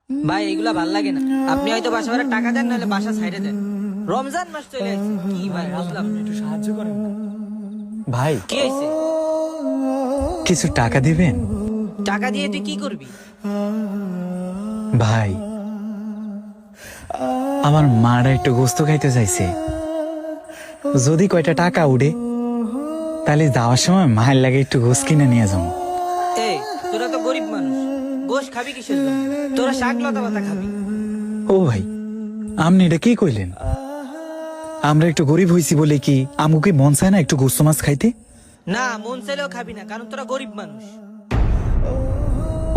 ভাই এগুলা ভাল লাগে না। আপনি হয়তো বাসা ভাড়া টাকা দেন, নাহলে বাসা ছাইড়ে দেন। রমজান মাস চলে আসছে, কি ভাই বুঝলাম না। একটু সাহায্য করেন ভাই। কি হয়েছে? কিছু টাকা দিবেন টাকা দিয়ে তুই কি করবি? ভাই? আমার মারা একটু গোস্ত খাইতে চাইছে, যদি কয়টা টাকা উঠে তাহলে যাওয়ার সময় মায়ের লাগে একটু গোস্ত কিনে নিয়ে যাবো। এই তোরা তো গরিব মানুষ, গোশ খাবি কিসের জন্য? তোরা শাক লতা পাতা খাবি। ও ভাই, আপনি এটা কি কইলেন? আমরা একটু গরিব হইছি বলে কি আমাকে মন চায় না একটু গোস্ত মাছ খাইতে? না, মন চাইলেও খাবি না, কারণ তোরা গরিব মানুষ।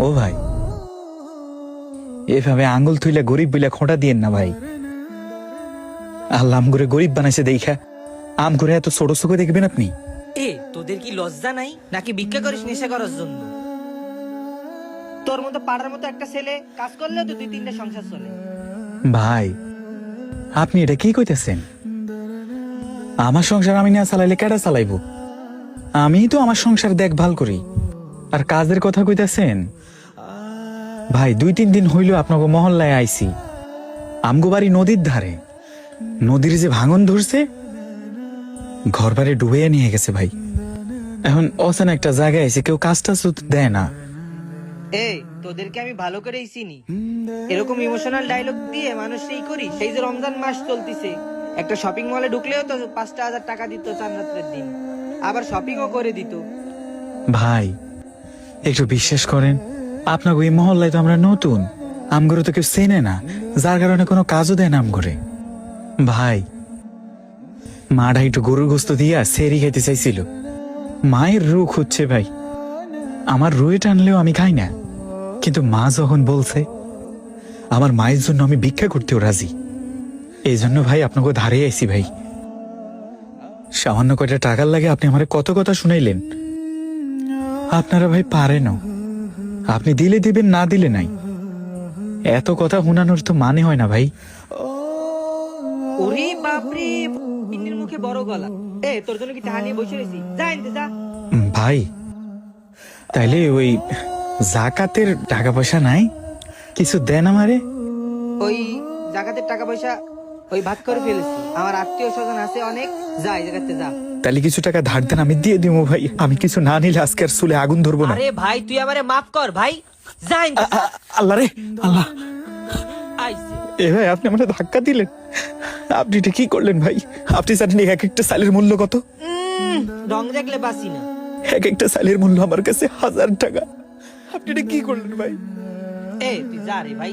ও ভাই, এভাবে আঙ্গুল থুইলে গরিব বইলে খোঁটা দিয়েন না ভাই। আল্লাহ আমগুরে গরিব বানাইছে দেখা আমগুরে এত ছোট চোখে দেখবেন আপনি? এ তোদের কি লজ্জা নাই নাকি ভিক্ষা করিস নেশা করার জন্য? তোর মতো পাড়ার মতো একটা ছেলে কাজ করলেও তো 2-3টা সংসার চলে। ভাই আপনি এটা কি কইতেছেন? আমার সংসার আমি না চালাইলে কেডা চালাইবো? আমি তো আমার সংসার দেখভাল করি, আর কাজের কথা কইতেছেন? ভাই 2-3 দিন হইল আপনাকে মহল্লায় আইছি। আমগো বাড়ি নদীর ধারে, নদীর যে ভাঙন ধরছে ঘর বাড়ি ডুবাইয়া নিয়ে গেছে ভাই। এখন অচেনা একটা জায়গায় এসে কেউ কাজটা দেয় না। এই তোদেরকে আমি ভালো করেই চিনি, এরকম ইমোশনাল ডায়লগ দিয়ে মানুষই করি। সেই যে রমজান মাস চলতিছে, একটা শপিং মলে ঢুকলেও তো 5,000 টাকা দিত 4 রাতের দিন, আবার শপিংও করে দিত। ভাই একটু বিশ্বাস করেন, আপনাকে এই মহল্লায় তো আমরা নতুন, আমগরে তো কেউ চেনে না, যার কারণে কোনো কাজও দেয় না আমগরে। ভাই মাটা একটু গরুর গোস্ত দিয়া সেরি খাইতে চাইছিল, মায়ের রুখ হচ্ছে ভাই। আমার রুয়ে টানলেও আমি খাই না, কিন্তু মা যখন বলছে আমার মায়ের জন্য আমি ভিক্ষা করতেও রাজি। এই জন্য ভাই আপনাকে ধারে আইছি ভাই। সামান্য কয়টা টাকার লাগে আপনি আমার কত কথা শুনাইলেন। আপনারা ভাই পারেন, আপনি দিলে দিবেন, না দিলে নাই। এত কথা শুনানোর তো মানে হয় না ভাই। ওরে বাপরে, পিন্নির মুখে বড় গলা। এ তোর জন্য কি টাকা নিয়ে বসে রয়েছি? যা এনতে যা। ভাই তাইলে ওই জাকাতের টাকা পয়সা নাই, কিছু দেন আমারে। ওই জাকাতের টাকা পয়সা ওই ভাগ করে ফেলেছি, আমার আত্মীয় স্বজন আছে অনেক। যা এই জায়গাতে যা। তাহলে কিছু টাকা ধার দেন, আমি দিয়ে দিব ভাই। আমি কিছু না নিলে আজকে আর চুলে আগুন ধরবো না। আরে ভাই তুই আমারে মাফ কর ভাই, যা এনতে যা। আল্লাহ রে আল্লাহ, আইছে। এ ভাই আপনি আমাকে ধাক্কা দিলেন, আপনি এটা কি করলেন ভাই? আপনি জানেন এক একটা সালের মূল্য কত? রং দেখলে বাসি না। এক একটা সালের মূল্য আমার কাছে 1000 টাকা। আপনি এটা কি করলেন ভাই? এ তুই যা রে ভাই।